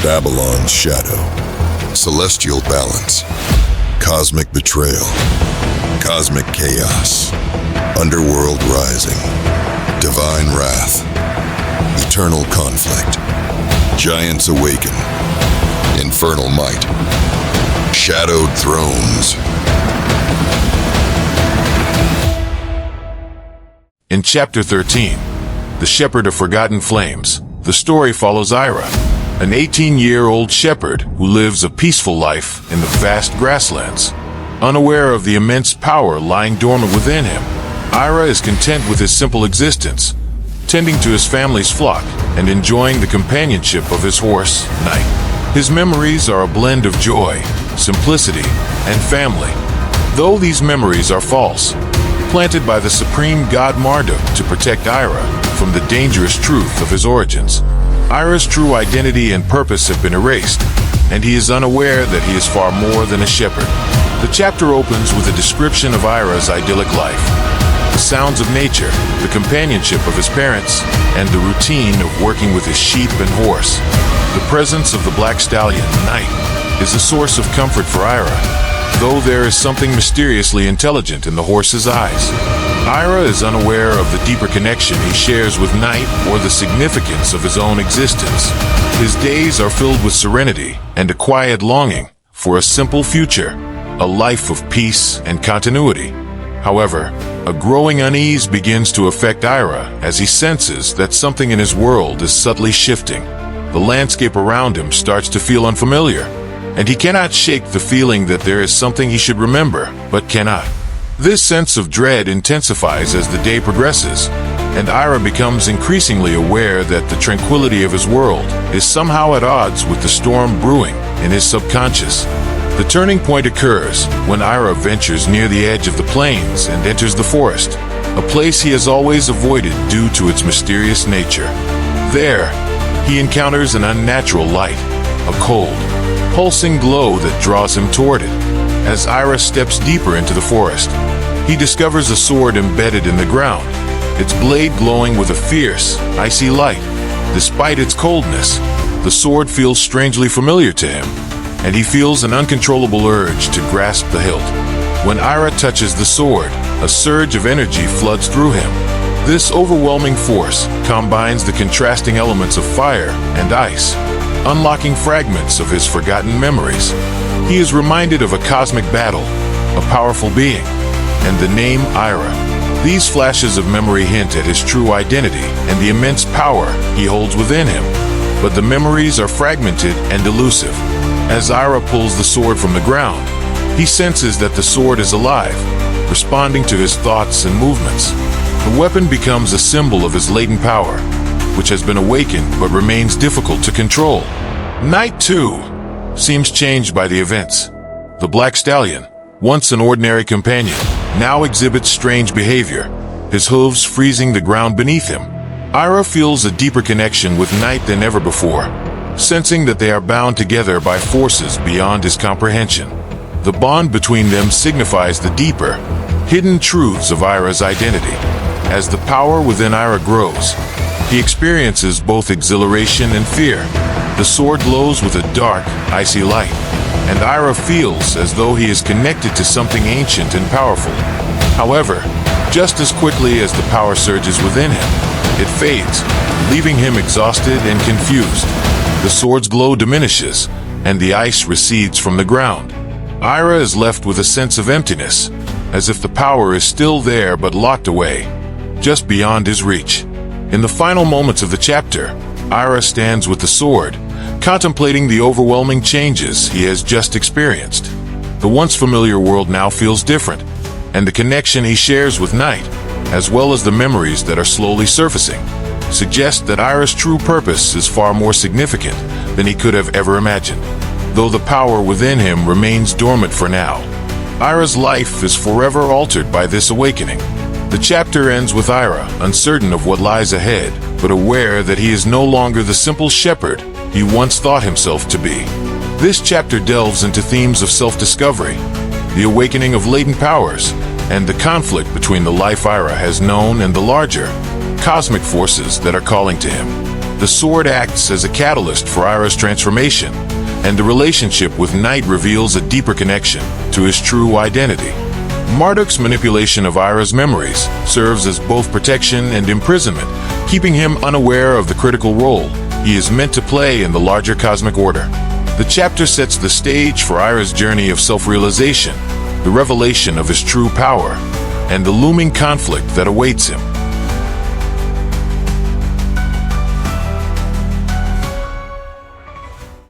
Babylon's shadow, celestial balance, cosmic betrayal, cosmic chaos, underworld rising, divine wrath, eternal conflict, giants awaken, infernal might, shadowed thrones. In Chapter 13, The Shepherd of Forgotten Flames, the story follows Ira, an 18-year-old shepherd who lives a peaceful life in the vast grasslands. Unaware of the immense power lying dormant within him, Ira is content with his simple existence, tending to his family's flock and enjoying the companionship of his horse, Night. His memories are a blend of joy, simplicity, and family. Though these memories are false, planted by the supreme god Marduk to protect Ira from the dangerous truth of his origins. Ira's true identity and purpose have been erased, and he is unaware that he is far more than a shepherd. The chapter opens with a description of Ira's idyllic life. The sounds of nature, the companionship of his parents, and the routine of working with his sheep and horse. The presence of the black stallion, Night, is a source of comfort for Ira, though there is something mysteriously intelligent in the horse's eyes. Ira is unaware of the deeper connection he shares with Night or the significance of his own existence. His days are filled with serenity and a quiet longing for a simple future, a life of peace and continuity. However, a growing unease begins to affect Ira as he senses that something in his world is subtly shifting. The landscape around him starts to feel unfamiliar, and he cannot shake the feeling that there is something he should remember, but cannot. This sense of dread intensifies as the day progresses, and Ira becomes increasingly aware that the tranquility of his world is somehow at odds with the storm brewing in his subconscious. The turning point occurs when Ira ventures near the edge of the plains and enters the forest, a place he has always avoided due to its mysterious nature. There, he encounters an unnatural light, a cold, pulsing glow that draws him toward it. As Ira steps deeper into the forest, he discovers a sword embedded in the ground, its blade glowing with a fierce, icy light. Despite its coldness, the sword feels strangely familiar to him, and he feels an uncontrollable urge to grasp the hilt. When Ira touches the sword, a surge of energy floods through him. This overwhelming force combines the contrasting elements of fire and ice, unlocking fragments of his forgotten memories. He is reminded of a cosmic battle, a powerful being, and the name Ira. These flashes of memory hint at his true identity and the immense power he holds within him. But the memories are fragmented and elusive. As Ira pulls the sword from the ground, he senses that the sword is alive, responding to his thoughts and movements. The weapon becomes a symbol of his latent power, which has been awakened but remains difficult to control. Night, too, seems changed by the events. The black stallion, once an ordinary companion, now exhibits strange behavior, his hooves freezing the ground beneath him. Ira feels a deeper connection with Night than ever before, sensing that they are bound together by forces beyond his comprehension. The bond between them signifies the deeper, hidden truths of Ira's identity. As the power within Ira grows, he experiences both exhilaration and fear. The sword glows with a dark, icy light, and Ira feels as though he is connected to something ancient and powerful. However, just as quickly as the power surges within him, it fades, leaving him exhausted and confused. The sword's glow diminishes, and the ice recedes from the ground. Ira is left with a sense of emptiness, as if the power is still there but locked away, just beyond his reach. In the final moments of the chapter, Ira stands with the sword, contemplating the overwhelming changes he has just experienced. The once familiar world now feels different, and the connection he shares with Night, as well as the memories that are slowly surfacing, suggest that Ira's true purpose is far more significant than he could have ever imagined. Though the power within him remains dormant for now, Ira's life is forever altered by this awakening. The chapter ends with Ira, uncertain of what lies ahead, but aware that he is no longer the simple shepherd he once thought himself to be. This chapter delves into themes of self-discovery, the awakening of latent powers, and the conflict between the life Ira has known and the larger, cosmic forces that are calling to him. The sword acts as a catalyst for Ira's transformation, and the relationship with Knight reveals a deeper connection to his true identity. Marduk's manipulation of Ira's memories serves as both protection and imprisonment, keeping him unaware of the critical role he is meant to play in the larger cosmic order. The chapter sets the stage for Ira's journey of self-realization, the revelation of his true power, and the looming conflict that awaits him.